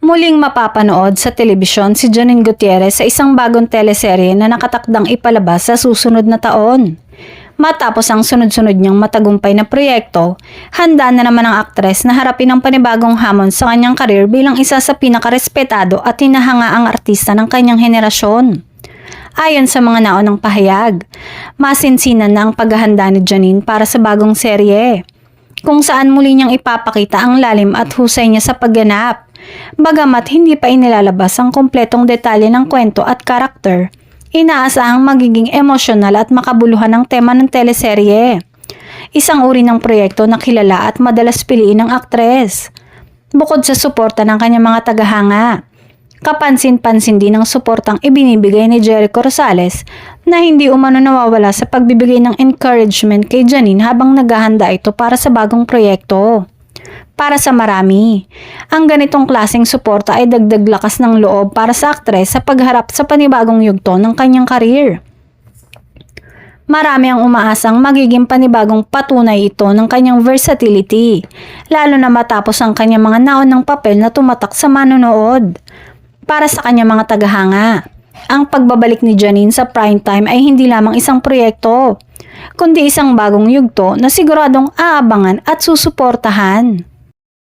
Muling mapapanood sa telebisyon si Janine Gutierrez sa isang bagong teleserye na nakatakdang ipalabas sa susunod na taon. Matapos ang sunod-sunod niyang matagumpay na proyekto, handa na naman ang aktres na harapin ang panibagong hamon sa kanyang karir bilang isa sa pinakarespetado at hinahangaang artista ng kanyang henerasyon. Ayon sa mga naunang pahayag, masinsinan na ang paghahanda ni Janine para sa bagong serye, kung saan muli niyang ipapakita ang lalim at husay niya sa pagganap. Bagamat hindi pa inilalabas ang kompletong detalye ng kwento at karakter, inaasahang magiging emosyonal at makabuluhan ang tema ng teleserye. Isang uri ng proyekto na kilala at madalas piliin ng aktres. Bukod sa suporta ng kanyang mga tagahanga, kapansin-pansin din ang suportang ibinibigay ni Jericho Rosales na hindi umano nawawala sa pagbibigay ng encouragement kay Janine habang naghahanda ito para sa bagong proyekto. Para sa marami, ang ganitong klaseng suporta ay dagdag lakas ng loob para sa aktres sa pagharap sa panibagong yugto ng kanyang karir. Marami ang umaasang magiging panibagong patunay ito ng kanyang versatility, lalo na matapos ang kanyang mga naunang papel na tumatak sa manonood. Para sa kanyang mga tagahanga, ang pagbabalik ni Janine sa primetime ay hindi lamang isang proyekto, kundi isang bagong yugto na siguradong aabangan at susuportahan.